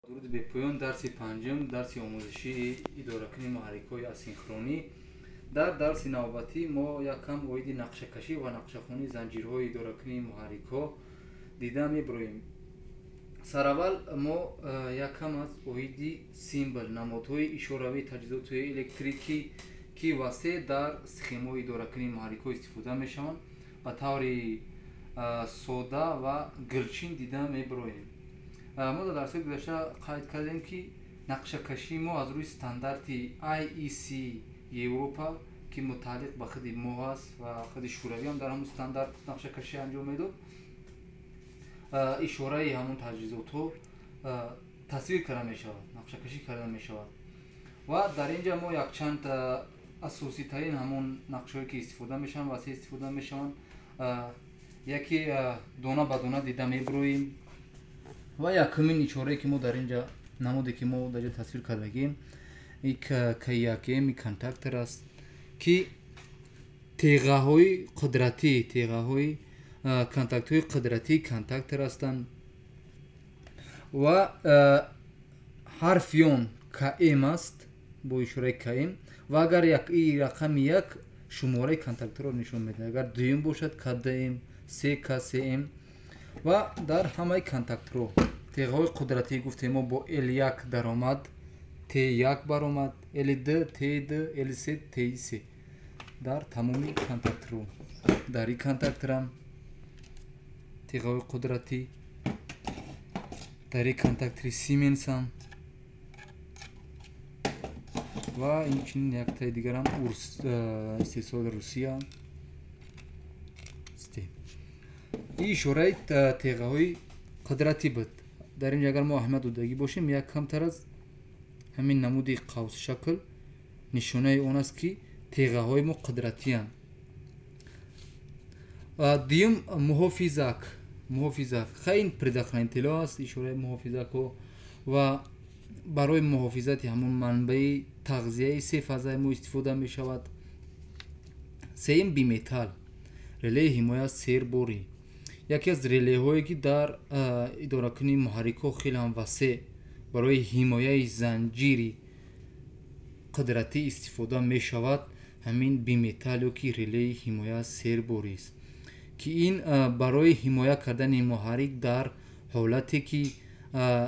درود به پایان درس پنجم درس آموزشی اداره‌کنی محرک‌های اسینخرونی. در درس نوبتی ما یکم اوید نقشه کشی و نقشه خوانی زنجیرهای اداره‌کنی محرک‌ها دیده می‌برویم. سرول ما یکم از اوید سیمبل نمادهای اشاره‌ای تجهیزات الکتریکی که واسه در سخیم‌های اداره‌کنی محرک‌ها استفاده می‌شوند به طور ساده و گلچین دیده می‌برویم. ما در درس گذشته قید کردیم که نقشه کشی ما از روی استاندارد IEC اروپا که متعلق به خود ما است و خود شوروی هم در همون استاندارد نقشه کشی انجام میداد. اشاره همون تجهیزات ها تصویر کرده می شود، نقشه کشی کرده می شود و در اینجا ما یک چند اساسی ترین همون نقشه که استفاده میشن واسه استفاده میشن یکی دونه به دونه دیده میبرویم و یکمین اشاره که ما در اینجا نموده که ما در اینجا تصویر کردگیم یکی کانتاکتر است که تیغه های قدرتی کانتاکت های قدرتی کانتاکتر هستند و حرف یون کائم است با اشاره کائم و اگر یک رقم یک شماره کانتاکتر رو نشون میده، اگر دویم باشد کدیم سه کسیم و در همه کانتاکتر تیغه های قدرتی گفتیم ما با L1 در آمد T1 بر آمد L2 T2 L3 T3 در تمامی کانتاکتر در این کانتاکتر هم تیغه های قدرتی در این کانتاکتر سیمنس هم و اینچنین یک تای دیگر هم استحصال روسیه این اشاره تیغه های قدرتی بود. در اینجا اگر ما احمد دودگی باشیم یک کمتر از همین نمودی قوس شکل نشانه اون است که تیغه های ما قدرتی هم. دیم محافظک خیلی پرداخت اطلاع است اشاره محافظک و برای محافظت همون منبع تغذیه سه فضای ما استفاده می شود. سیم بیمتال ریله حمایت سیربوری یکی از ریله هایی که در اداره‌کنی محرک ها خیلی هم وسیع برای حمایت زنجیری قدرتی استفاده می شود. همین بیمتال که ریله حمایت سیربوری است که این برای حمایت کردن محرک در حالتی که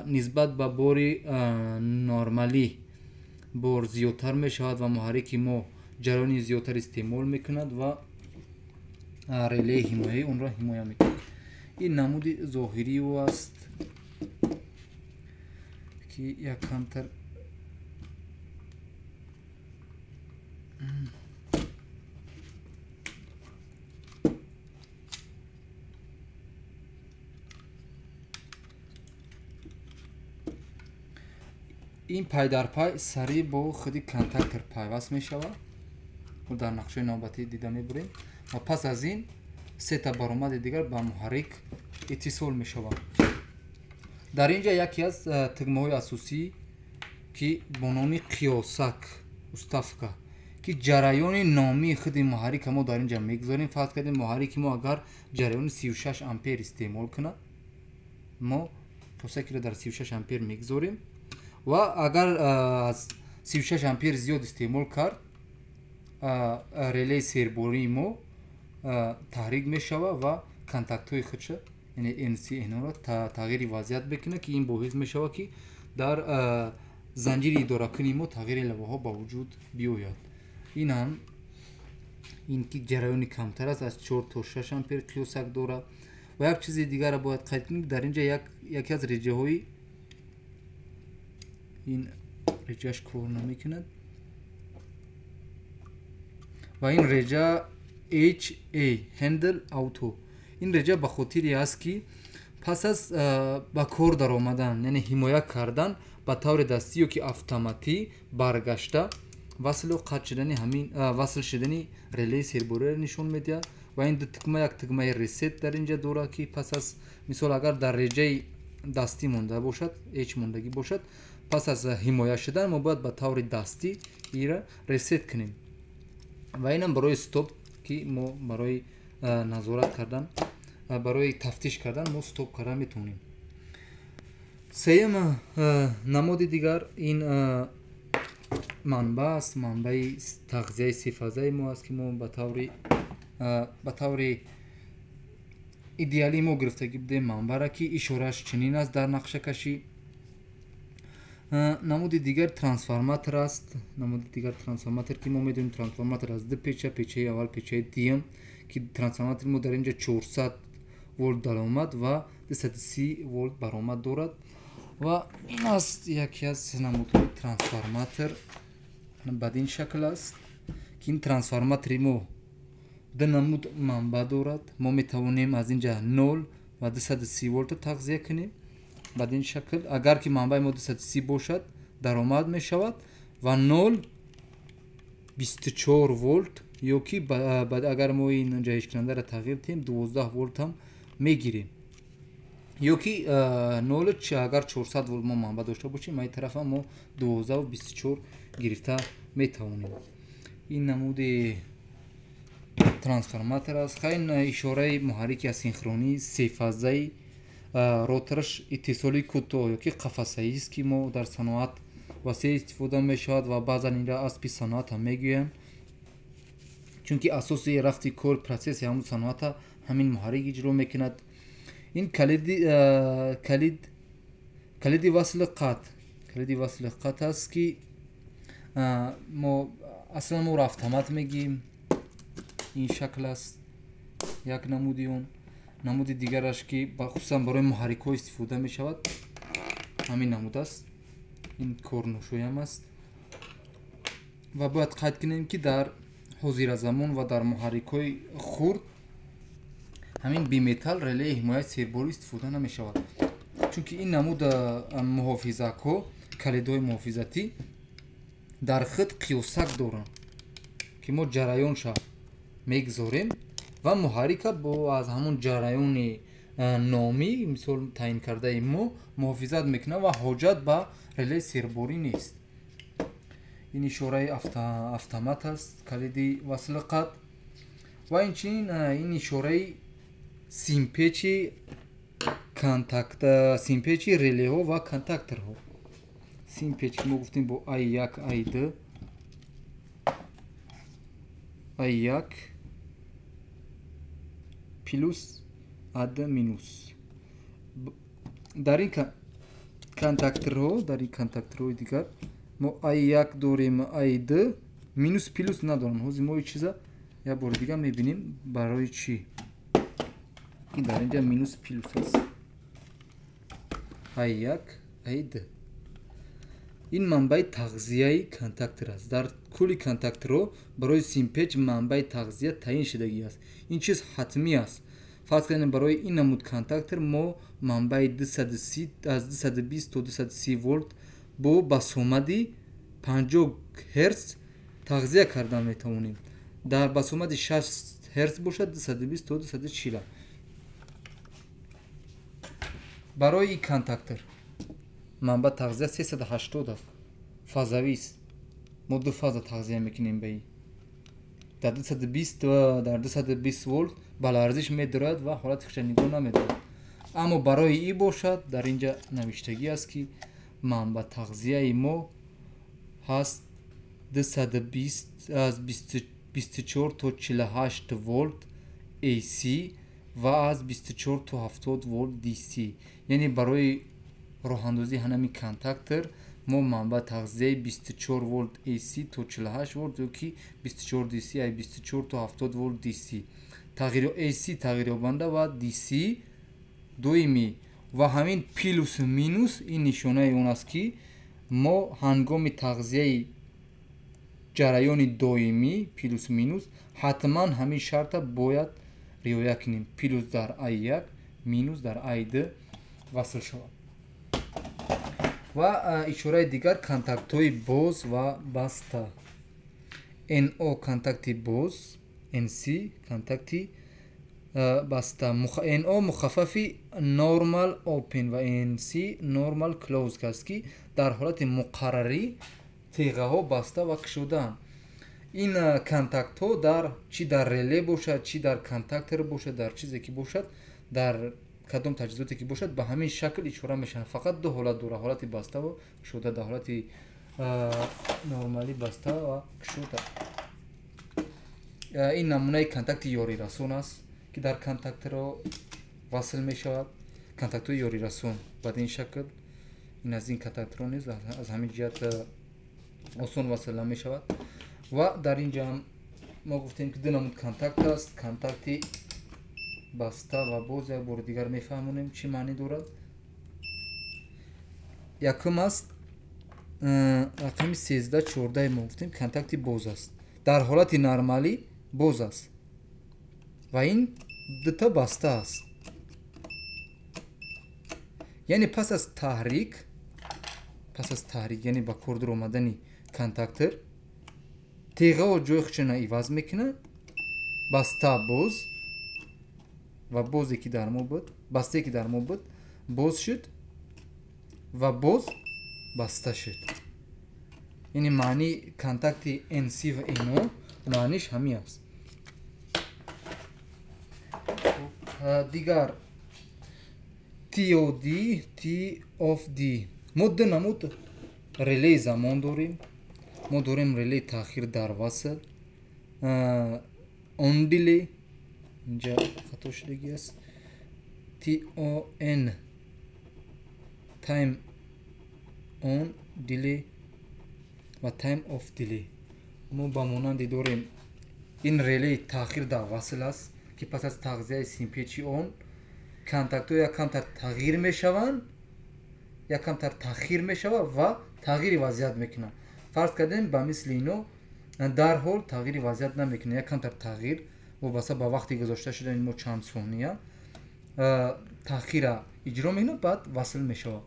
نسبت به بار نرمالی بار زیادتر می شود و محرک ما جریان زیادتر استعمال می کند و ریله حمایت اون را حمایت می کند. این نمود ظاهری او است که یک کمتر این پای در پای سریع با خود کانتاکتر پیوست می شود و در نقشه نوبتی دیده می بریم و پس از این سه تا برآمد دیگر با محرک اتصال می شود. در اینجا یکی از تگمه های اساسی که با نام قیاسک استافکا که جریان نامی خود محرک ما در اینجا میگذاریم. فرض کردیم محرک ما اگر جریان 36 امپر استعمال کنه ما قیاسک را در 36 امپر میگذاریم و اگر از 36 امپر زیاد استعمال کرد ریله سیربوری ما تحریک می شود و کانتاکت های خودش یعنی NC اینا را تغییر وضعیت بکنه که این باعث می شود که در زنجیر اداره‌کنی ما تغییر لوحه ها با وجود بیاید. این هم این که جریان کمتر است از 4 تا 6 امپر قیاسک دارد و یک چیز دیگر را باید قید کنیم. در اینجا یکی از رجه های این رجهش کار نمیکند و این رجه HA هندل اوتو این رجه به خاطری است که پس از با کار در آمدن یعنی حمایت کردن به طور دستی و که اتوماتیک برگشته وصل و قطع شدن همین وصل شدن ریله سیربوری نشون میده و این دو تکمه یک تکمه ریست در اینجا داره که پس از مثال اگر در رجه دستی مونده باشد H موندگی باشد پس از حمایت شدن ما باید به طور دستی ایره ریست کنیم و اینم برای استاپ که ما برای نظارت کردن برای تفتیش کردن ما استاپ کردن میتونیم. سیم نمود دیگر این منبع است، منبع تغذیه سه فازه ما است که ما به طور ایدئالی ما گرفتگی بده منبع را که اشارهش چنین است در نقشه کشی. نمود دیگر ترانسفورماتور است. نمود دیگر ترانسفورماتور که ما میدونیم ترانسفورماتور از دو پیچه، پیچه اول پیچه دیم که ترانسفورماتور ما در اینجا 400 ولت درآمد و 230 ولت برآمد دارد و این است یکی از نمودهای ترانسفورماتور. بدین شکل است که این ترانسفورماتور ما دو نمود منبع دارد. ما میتوانیم از اینجا 0 و 230 ولت تغذیه کنیم. بدین شکل اگر که منبع ما 230 باشد درآمد می شود و 0 24 ولت یا که بعد اگر ما این جایش کننده را تغییر دهیم 12 ولت هم میگیریم یا که 0 اگر 400 ولت ما منبع داشته باشیم این طرف هم ما 12 و 24 گرفته میتوانیم. این نمود ترانسفورماتور است. خیلی اشاره محرک اسینخرونی سه فازه روترش اتصالی کوتاه یا که قفسه است که ما در صنعت وسیع استفاده می شود و بعضا این را اسب صنعت هم میگویند چون که اساس رفت کار پروسس همون صنعت همین محرک اجرا میکند. این کلید وصل قطع است که ما اصلا ما رفتمت میگیم. این شکل است یک نمودی اون. نمود دیگرش که خصوصا برای محرک ها استفاده می شود همین نمود است. این کورنوشوی هم است و باید قید کنیم که در حاضر زمان و در محرک های خرد همین بیمتال ریله حمایت سیرباری استفاده نمی شود چون که این نمود محافظک ها کلیدهای محافظتی در خط قیاسک دارند که ما جریانش میگذاریم و محرک با از همون جریان نامی مثال تعیین کرده ما محافظت میکنه و حاجت به ریله سیرباری نیست. این اشاره автомат است کلید وصل قطع و این اشاره سیمپیچی سیمپیچی ریله ها و کانتاکتور ها. سیمپیچ که ما گفتیم با I1 I1 پلوس اد مینوس در این کانتاکتورهای دیگر ما I1 داریم I2 مینوس پلوس ندارم. حاضر ما این چیزا یا بار دیگه میبینیم برای چی این در اینجا مینوس پلوس است I1 I2. این منبع تغذیه کانتاکتور است. در کلی کانتاکتورها برای سیمپیچ منبع تغذیه تعیین شدگی است. این چیز حتمی است. فرض کنیم برای این نمود کانتاکتور ما منبع 230 از 220 تا 230 ولت با بسامدی 50 هرتز تغذیه کرده میتوانیم. در بسامد 60 هرتز باشد 220 تا 240. برای این کانتاکتور منبع تغذیه 380 است. فازوی است. ما دو فاز تغذیه میکنیم به این. در 220 و در 220 ولت بالا ارزش میدارد و حالت خش نگاه نمیدارد. اما برای این باشد در اینجا نوشتگی است که منبع تغذیه ما هست 220 از 24 تا 48 ولت AC و از 24 تا 70 ولت DC. یعنی برای راه اندازی همین کانتاکتور ما منبع تغذیه 24 ولت AC تا 48 ولت یا که 24 DC ای 24 تا 70 ولت DC. تغییر AC تغییر یابنده و DC دویمی و همین پلوس و مینوس این نشانه اون است که ما هنگام تغذیه جریان دائمی پلوس مینوس حتما همین شرط باید رعایت کنیم. پلوس در I1 مینوس در I2 وصل شود. و اشاره دیگر کانتاکت‌های باز و بسته. NO کانتاکتی باز، NC کانتاکتی بسته. NO مخفف نورمال اوپن و NC نورمال کلوز است که در حالت مقرری تیغه ها بسته و کشوده. این کانتاکت ها در چی در ریله باشد چی در کانتاکتور باشد در چیزی که باشد در кадом таҷҳизоте ки бошад ба ҳамин шакл ишора мешавад. Фақат ду ҳолат дорад, ҳолати баста ва кушода. Дар ҳолати нормалӣ баста ва кушода. ин намунаи контакти ёрирасон аст ки дар контактро васл мешавад. контактҳои ёрирасон бадин шакл. ин аз ин контактро низ аз ҳамин ҷиҳат осон васл намешавад. ва дар ин ҷо ҳам мо гуфтем ки ду намуд контакт аст. контакти баста ва боз. як бори дигар мефаҳмонем чӣ маънӣ дорад. якум аст рақами 13-14 мо гуфтем контакти боз аст. дар ҳолати нормалӣ боз аст ва ин дута баста аст. яъне пас аз таҳрик, яъне ба кор дуромадани контактор, теғао ҷои худшона иваз мекунад. баста боз ва бозе ки дар мо буд, бастае ки дар мо буд боз шуд ва боз баста шуд. яъне маънии контакти NC ва NO маъниш ҳамин аст. дигар TOD, T of D. мо ду намуд релеи замон дорем. мо дорем релеи таъхир дар васл, on delay, инҷа хато шудагӣ аст. TON, time on delay ва time of delay. мо ба монанде дорем ин релеи таъхир дар васл аст ки пас аз тағзияи симпечи он контактҳо якамтар тағйир мешаванд, якамтар таъхир мешавад ва тағйири вазъият мекунад. фарз кардем ба мисли ино дарҳол тағйири вазъият намекунад. якамтар тағйир вобаста ба вақти гузошта шудани мо чанд сония таъхира иҷро мекунад, баъд васл мешавад.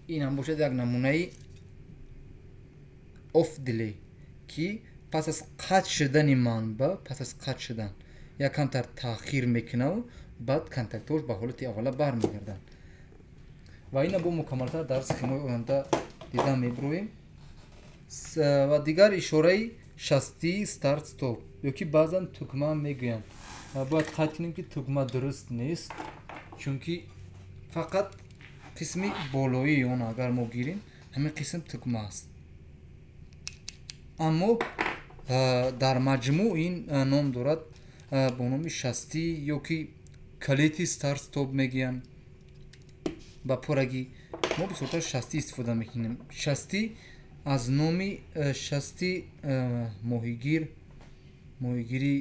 ин ҳам бошад як намунаи off delay ки пас аз қатъ шудани манбаъ, пас аз қатъ шудан якамтар таъхир мекунад, баъд контактҳош ба ҳолати аввала бармегарданд. ва ина бо мукаммалтар дар схемаи оянда дида мебироем. ва дигар ишораи шасти старт стоп, ё ки баъзан тугма мегӯянд. бояд қайд кунем ки тугма дуруст нест, чунки фақат қисми болоии он агар мо гирем ҳамин қисм тугма аст. аммо дар маҷмӯъ ин ном дорад бо номи шасти ё ки калити старт стоп мегӯянд. ба пораги мо бисёртар шасти истифода мекунем. шасти аз номи шасти моҳигирӣ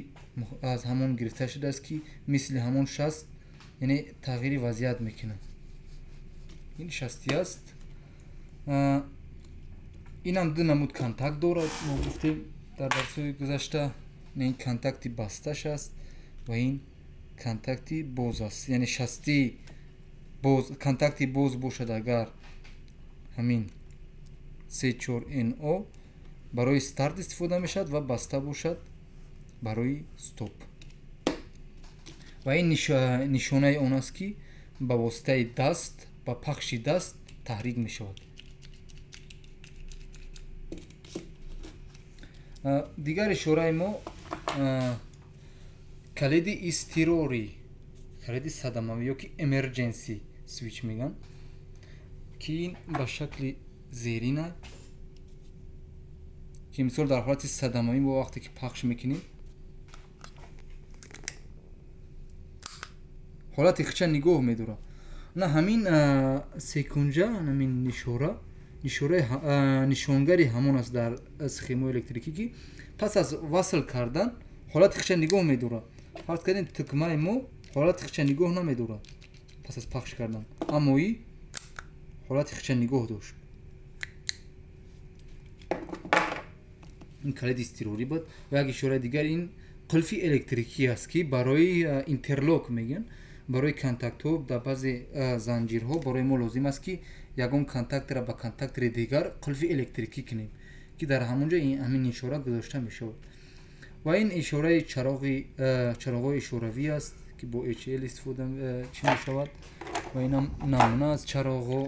аз ҳамон гирифта шудааст ки мисли ҳамон шаст, яъне тағйири вазъият мекунад. ин шасти аст. инам ду намуд контакт дорад. мо гуфтем дар дарсҳои гузашта, ин контакти басташ аст ва ин контакти боз аст. яъне шасти боз, контакти боз бошад агар ҳамин C4NO барои старт истифода мешавад ва баста бошад барои стоп. ва ин нишонаи он аст ки ба воситаи даст, ба пахши даст таҳрик мешавад. дигар ишораи мо калиди изтирорӣ, калиди садамавӣ ё ки emergency switch мегӯянд, ки ин ба шакли зерина, ки мисол дар ҳолати садамавӣ мо вақте ки пахш мекунем ҳолати хича нигоҳ медорад. на ҳамин секунҷа, ҳамин нишонгари ҳамон аст дар схемаи электрикӣ ки пас аз васл кардан ҳолати хича нигоҳ медорад. фарз кардем тукмаи мо ҳолати хича нигоҳ намедорад пас аз пахш кардан, аммо ин ҳолати хича нигоҳ дошт. ин калиди изтирорӣ буд. ва як ишораи дигар ин қулфи электрикӣ аст ки барои интерлок мегӯянд, барои контактҳо дар баъзе занҷирҳо барои мо лозим аст ки ягон контактора ба контактори дигар қулфи электрикӣ кунем, ки дар ҳамон ҷо ҳамин ишора гузошта мешавад. ва ин ишораи чароғҳои ишоравӣ аст ки бо HL истифода чӣ мешавад. ва инам намуна аз чароғҳо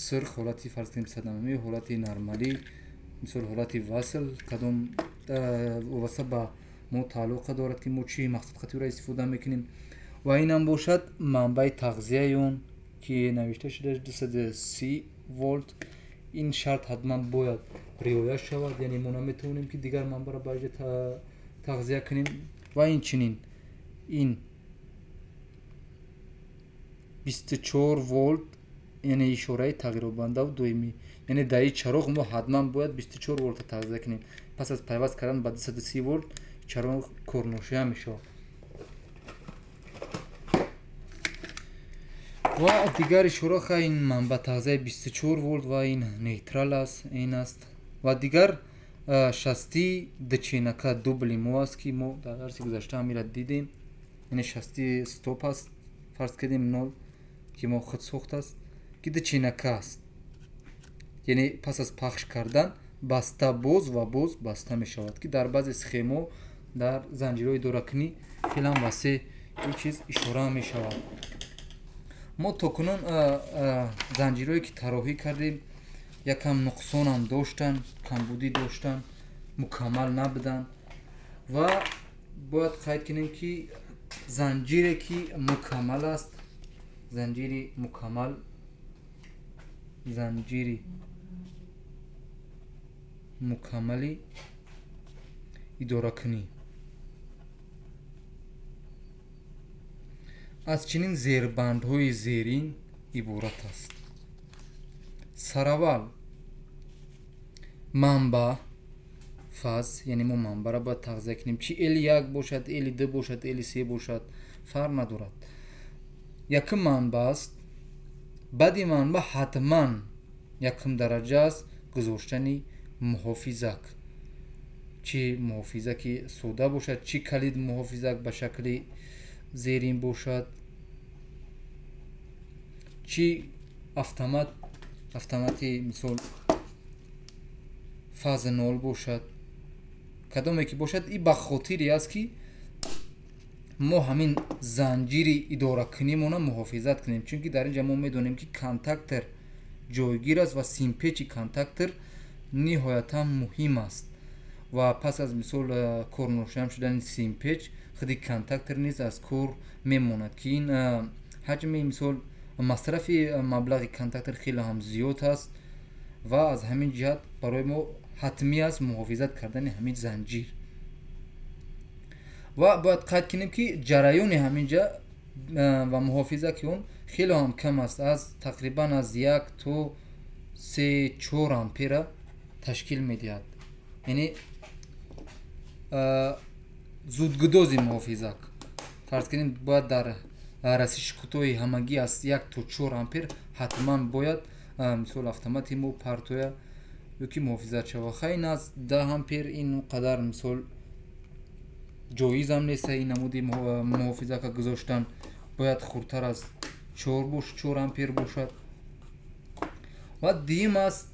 сурх, ҳолати фарз кунем садамавӣ, ҳолати нормалӣ, мисол ҳолати васл, кадом вобаста ба мо тааллуқ дорад ки мо чӣ мақсад қатъиро истифода мекунем. ва инам бошад манбаи тағзияи он ки навишта шуда 230 волт. ин шарт ҳатман бояд риоя шавад, яъне мо наметавонем ки дигар манбаро ба ҷо тағзия кунем. ва инчунин ин 24 волт, яъне ишораи тағйиробандаву доимӣ, яъне дар ин чароғ мо ҳатман бояд 24 волта тағзия кунем. пас аз пайваст кардан ба 230 волт чароғ корношоя мешавад. ва дигар ишораха ин манба тағзияи 24 волт ва ин нейтрал аст, ин аст. ва дигар шасти дчинака дубли мо аст ки мо дар дарси гузашта ҳамира дидем, яъне шасти стоп аст, фарз кардем 0 ки мо худ сохтааст ки дчинака аст, яъне пас аз пахш кардан баста боз ва боз баста мешавад, ки дар баъзе схемо дар занҷирҳои идоракунӣ хеле васеъ ин чиз ишора мешавад. мо токунун занҷирҳое ки тарроҳӣ кардем якам нуқсонам доштанд, камбудӣ доштанд, мукаммал набуданд. ва бояд қайд кунем ки занҷире ки мукаммал аст, занҷири мукаммал, занҷири мукаммали идоракунӣ аз чунин зербандҳои зерин иборат аст. сараввал манба фаз, яъне мо манбаро бояд тағзия кунем, чи L1 бошад, L2 бошад, L3 бошад, фарқ надорад. якум манба аст. баъди манба ҳатман якум дараҷа аст гузоштани муҳофизак, чи муҳофизаки сода бошад, чи калид муҳофизак ба шакли зерин бошад, чи автомати мисол фаза 0 бошад. кадоме ки бошад, ин ба хотире аст ки мо ҳамин занҷири идоракунимона муҳофизат кунем, чунки дар инҷа мо медонем ки контактор ҷойгир аст ва симпечи контактор ниҳоятан муҳим аст. ва пас аз мисол корношоям шудани симпеч худи контактор низ аз кор мемонад, ки ин ҳаҷми мисол масрафи маблағи контактор хеле ҳам зиёд аст ва аз ҳамин ҷиҳат барои мо ҳатмӣ аст муҳофизат кардани ҳамин занҷир. ва бояд қайд кунем ки ҷараёни ҳаминҷа ва муҳофизаки он хеле ҳам кам аст, аз тақрибан аз 1 то 3-4 ампера ташкил медиҳад, яъне зудгудози муҳофизак фарз кунем бояд дар расиши кӯтоҳи ҳамагӣ аз 1 то 4 ампер ҳатман бояд мисол автомати мо партоя ёки муҳофизат шавад. хайн аз 10 ампер ин қадар мисол ҷоизам нест, ин намуди муҳофизака гузоштан бояд хурдтар аз 4 ампер бошад. ва дуюм аст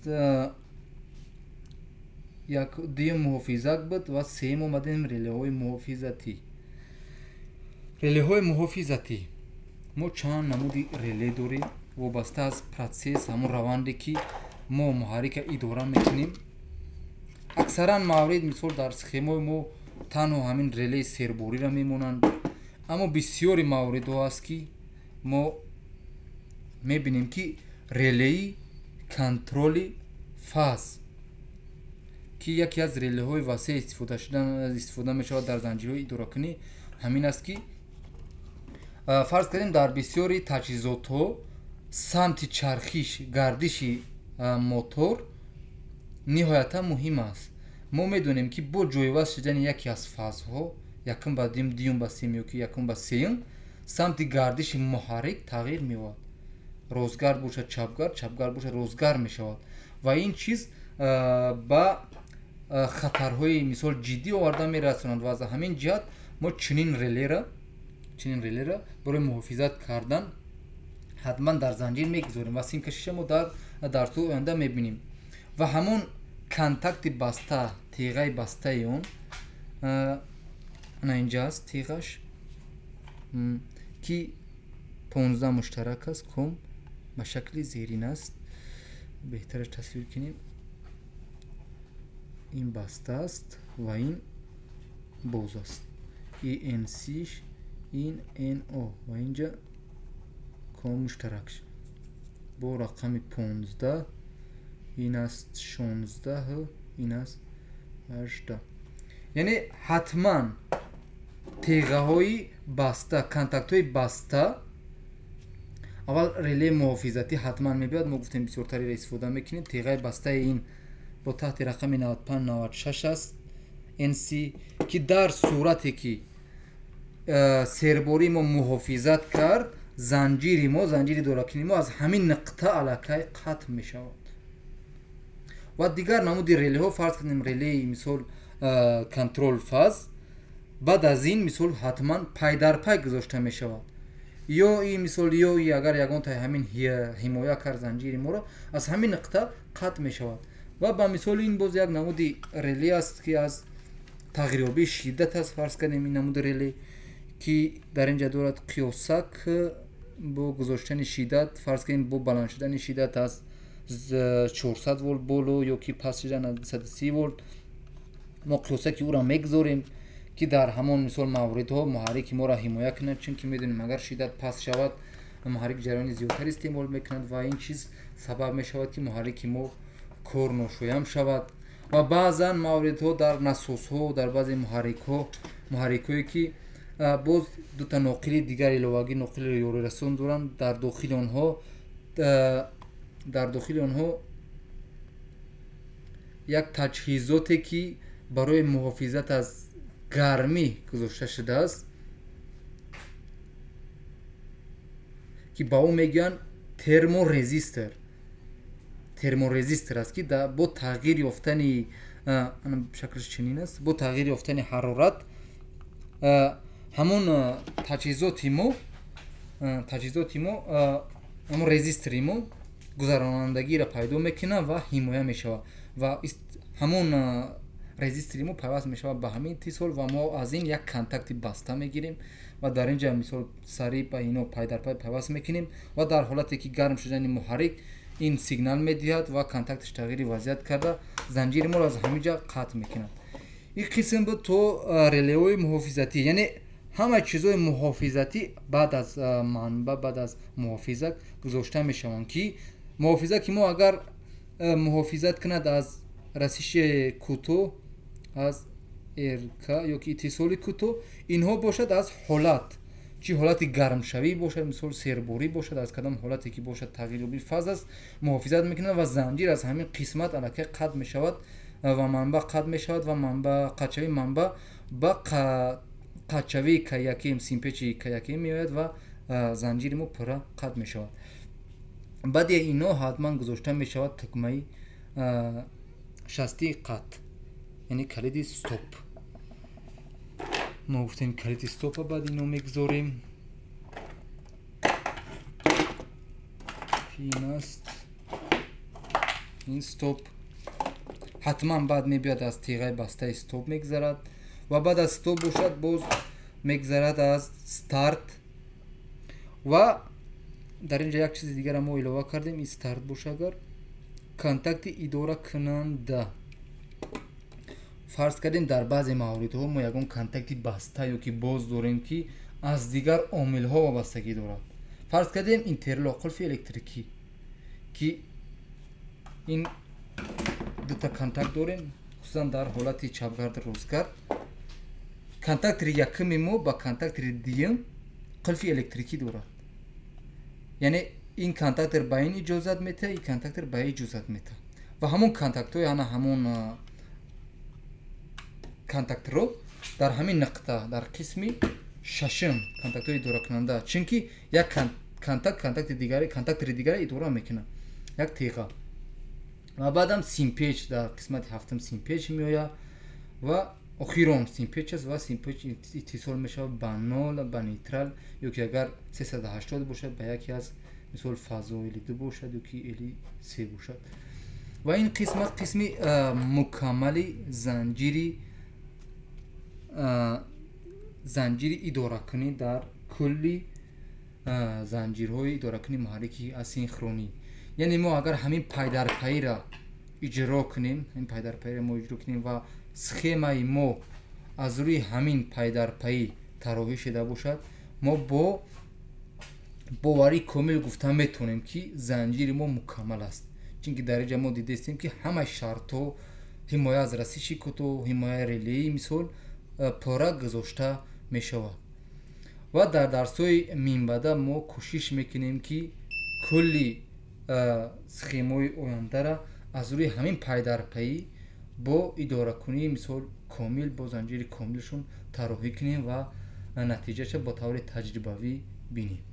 дуюм муҳофизак буд ва сеюм омадем релеҳои муҳофизатӣ. релеҳои муҳофизатӣ мо чанд намуди реле дорем вобаста аз протсесс, ҳамон раванде ки мо муҳаррика идора мекунем. аксаран маврид мисол дар схемаи мо танҳо ҳамин релеи серборира мемонанд, аммо бисёри мавридҳо аст ки мо мебинем ки релеи контроли фаз, ки яке аз релеҳои васеъ истифода мешавад дар занҷирҳои идоракунӣ ҳамин аст ки фарз кардем дар бисёри таҷҳизотҳо самти чархиш, гардиши мотор ниҳоятан муҳим аст. мо медонем ки бо ҷойваст шудани яке аз фазҳо, якум ба дуюм, дуюм ба сеюм ёки якум ба сеюм, самти гардиши муҳаррик тағйир меёбад. розгард бошад чапгард, чапгард бошад розгард мешавад ва ин чиз ба хатарҳои мисол ҷиддӣ оварда мерасонанд. ва аз ҳамин ҷиҳат мо чунин релера барои муҳофизат кардан ҳатман дар занҷир мегузорем ва симкашиша мо дар дарсҳои оянда мебинем. ва ҳамон контакти баста, теғаи бастаи он ана инҷа аст теғаш ки 15 муштарак аст, ком ба шакли зерин аст. беҳтараш тасвир кунем. ин баста аст ва ин боз аст. ENC این NO و اینجا کام مشترک با رقم 15 این است 16 این است 18 یعنی حتما تیغه های بسته کانتاکت های بسته اول ریلی محافظتی حتما میباید ما گفتیم بسیار تری را استفاده میکنیم تیغه بسته این با تحت رقم 95 96 است NC که در صورتی که سرباری ما محافظت کرد زنجیر دوراکنی ما از همین نقطه علاقه قطع می شود و دیگر نمود ریلی ها فرض کنیم ریلی مثال کنترل فاز بعد از این مثال حتما پای در پای گذاشته می شود یا این مثال یا اگر یگان تا همین حمایه کرد زنجیر ما را از همین نقطه قطع می شود و با مثال این باز یک نمود ریلی است که از تغییریابی شدت است فرض کنیم این نمود ریلی که در اینجا دارد قیاسک با گذاشتن شدت فرض کنیم با بلند شدن شدت از 400 ولت بولو یا که پس شدن از 230 ولت ما قیاسک او را میگذاریم که در همان مثال موردها محرک ما را حمایه کند چون که میدونیم اگر شدت پس شود محرک جریان زیادتر استعمال میکند و این چیز سبب میشود که محرک ما کار ناشویم شود و بعضا موردها در نسوس ها در بعضی محرک هایی که باز دو تا ناقل دیگر علاوه ناقل یاری رسان دارند در داخل آنها یک تجهیزاتی که برای محافظت از گرمی گذاشته شده است که با اون میگن ترمورزیستر است که با تغییر یافتن شکلش چنین است با تغییر یافتن حرارت همون تجهیزات ما همون رزیستری ما گذرانندگی را پیدا میکنه و حمایه میشود و همون رزیستری ما پیوست میشود به همین اتصال و ما از این یک کانتاکت بسته میگیریم و در اینجا مثال سریع به اینو پای در پای پیوست میکنیم و در حالتی که گرم شدن محرک این سیگنال میدهد و کانتاکتش تغییر وضعیت کرده زنجیر ما را از همینجا قطع میکند این قسم بود تو ریلی‌های محافظتی یعنی همه چیزهای محافظتی بعد از منبع بعد از محافظت گذاشته میشوند که محافظت که ما اگر محافظت کند از رسش کوتاه از ارکا یا که اتصال کوتاه اینها باشد از حالت چی حالت گرم شوی باشد مثال سرباری باشد از کدام حالتی که باشد تغییریابی فاز است محافظت میکنه و زنجیر از همین قسمت علاقه قطع میشود و منبع قطع میشود و منبع قطعی منبع با قطعی کیاکیم سیمپچی کیاکیم میآید و زنجیر ما پر قطع میشود بعد اینا حتما گذاشته میشود تکمه شستی قطع یعنی کلید استاپ ما گفتیم کلید استاپ بعد اینو میگذاریم این است این استاپ حتما بعد میبیاد از تیغه بسته استاپ میگذرد و بعد از استاپ باشد باز میگذرد از استارت و در اینجا یک چیز دیگر ما علاوه کردیم این استارت باشه اگر کانتاکت اداره کننده فرض کردیم در بعضی موارد ما یگان کانتاکت بسته یا که باز داریم که از دیگر عامل ها وابستگی دارد فرض کردیم اینترلاک قلف الکتریکی که این دو تا کانتاکت داریم خصوصا در حالت چپگرد روزگرد کانتاکت یکم ما با کانتاکت دیگه قلف الکتریکی دارد یعنی این کانتاکت به این اجازت میده این کانتاکت به این اجازت میده و همون کانتاکت ها یعنی همون کانتاکت رو در همین نقطه در قسمی ششم کانتاکت های اداره کننده چونکه یک کانتاکت دیگری اداره میکنه یک تیغه و بعدم سیمپیچ در قسمت هفتم سیمپیچ میآید و اخیرام سیمپیچ است و سیمپیچ اتصال میشه به نول به نیترال یا که اگر 380 باشد به یکی از مثال فازو الی 2 باشد یا که الی 3 باشد و این قسمت قسمی مکمل زنجیری اداره کنی در کلی زنجیرهای اداره کنی محرکی اسینخرونی یعنی ما اگر همین پای در پای را اجرا کنیم و سخیمه ما از روی همین پای در پای طراحی شده باشد мо бо боварӣ комил гуфта метавонем ки занҷири мо мукаммал аст, чунки дар инҷа мо дидастем ки ҳамаи шартҳо ҳимоя аз расиши кӯтоҳ, ҳимояи релеӣ мисол пора гузошта мешавад. ва дар дарсҳои минбаъда мо кӯшиш мекунем ки кулли схемаҳои ояндара аз рӯи ҳамин пайдарпайӣ бо идоракунии мисол комил бо занҷири комилшон тароҳӣ кунем ва натиҷаша бо таври таҷрибавӣ бинем.